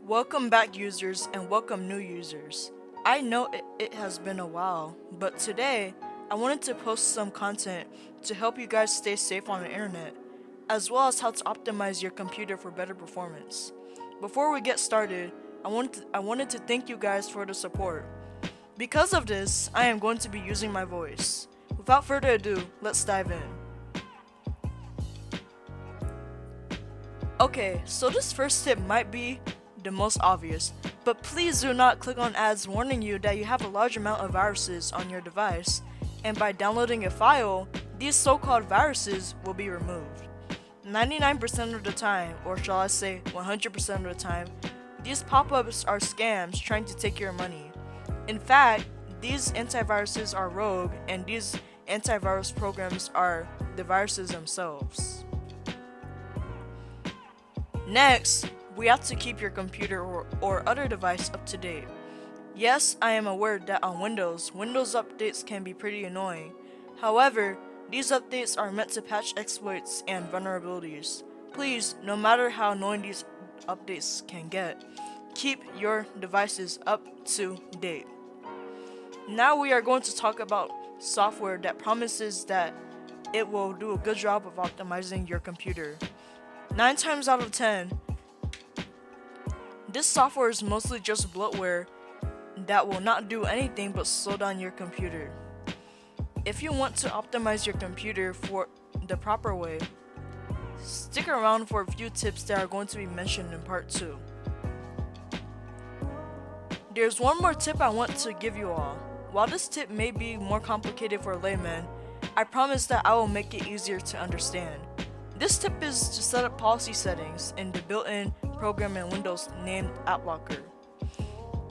Welcome back users and welcome new users. I know it has been a while, but today I wanted to post some content to help you guys stay safe on the internet, as well as how to optimize your computer for better performance. Before we get started, I wanted to thank you guys for the support. Because of this, I am going to be using my voice. Without further ado, let's dive in. Okay, so this first tip might be the most obvious, but please do not click on ads warning you that you have a large amount of viruses on your device, and by downloading a file, these so-called viruses will be removed. 99% of the time, or shall I say 100% of the time, these pop-ups are scams trying to take your money. In fact, these antiviruses are rogue, and these antivirus programs are the viruses themselves. Next, we have to keep your computer or other device up to date. Yes, I am aware that on Windows updates can be pretty annoying. However, these updates are meant to patch exploits and vulnerabilities. Please, no matter how annoying these updates can get, keep your devices up to date. Now we are going to talk about software that promises that it will do a good job of optimizing your computer. 9 times out of 10, this software is mostly just bloatware that will not do anything but slow down your computer. If you want to optimize your computer for the proper way, stick around for a few tips that are going to be mentioned in part 2. There's one more tip I want to give you all. While this tip may be more complicated for laymen, I promise that I will make it easier to understand. This tip is to set up policy settings in the built-in program in Windows named AppLocker.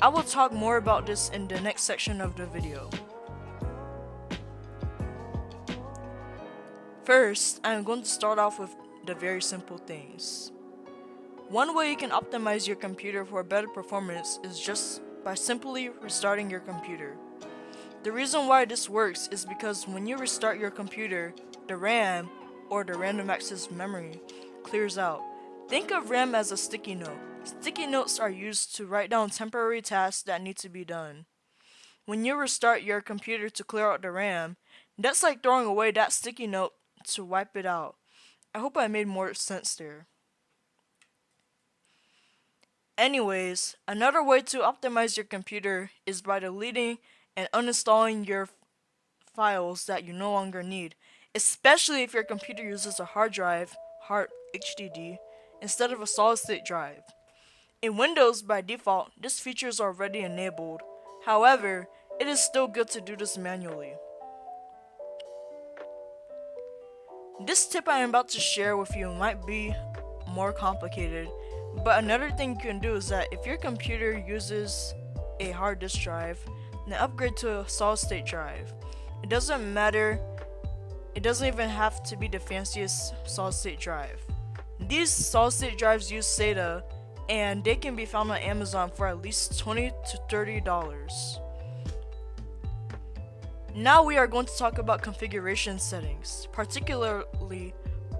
I will talk more about this in the next section of the video. First, I am going to start off with the very simple things. One way you can optimize your computer for better performance is just by simply restarting your computer. The reason why this works is because when you restart your computer, the RAM, or the random access memory, clears out. Think of RAM as a sticky note. Sticky notes are used to write down temporary tasks that need to be done. When you restart your computer to clear out the RAM, that's like throwing away that sticky note to wipe it out. I hope I made more sense there. Anyways, another way to optimize your computer is by deleting and uninstalling your files that you no longer need, especially if your computer uses a hard drive, HDD, instead of a solid-state drive. In Windows, by default, this feature is already enabled. However, it is still good to do this manually. This tip I am about to share with you might be more complicated, but another thing you can do is that if your computer uses a hard disk drive, then upgrade to a solid-state drive. It doesn't matter. It doesn't even have to be the fanciest solid-state drive. These solid-state drives use SATA, and they can be found on Amazon for at least $20 to $30. Now we are going to talk about configuration settings, particularly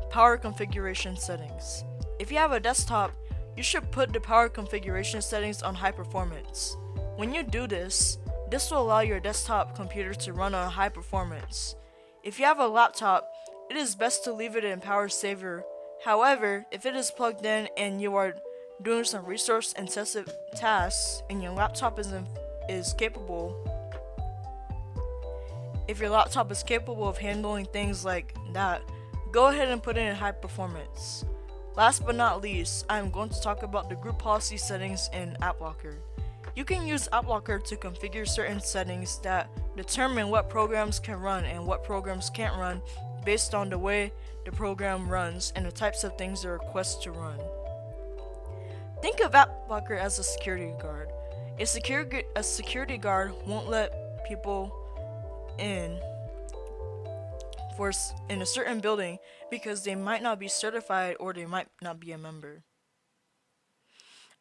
power configuration settings. If you have a desktop, you should put the power configuration settings on high performance. When you do this, this will allow your desktop computer to run on high performance. If you have a laptop, it is best to leave it in power saver. However, if it is plugged in and you are doing some resource-intensive tasks and your laptop is capable of handling things like that, go ahead and put it in high performance. Last but not least, I am going to talk about the group policy settings in AppLocker. You can use AppLocker to configure certain settings that determine what programs can run and what programs can't run based on the way the program runs and the types of things it requests to run. Think of AppLocker as a security guard. A security guard won't let people in a certain building because they might not be certified or they might not be a member.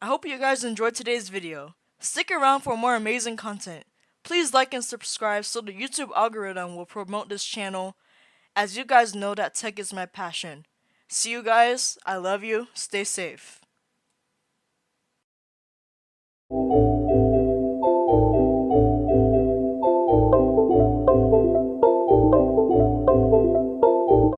I hope you guys enjoyed today's video. Stick around for more amazing content. Please like and subscribe so the YouTube algorithm will promote this channel. As you guys know that tech is my passion. See you guys. I love you. Stay safe.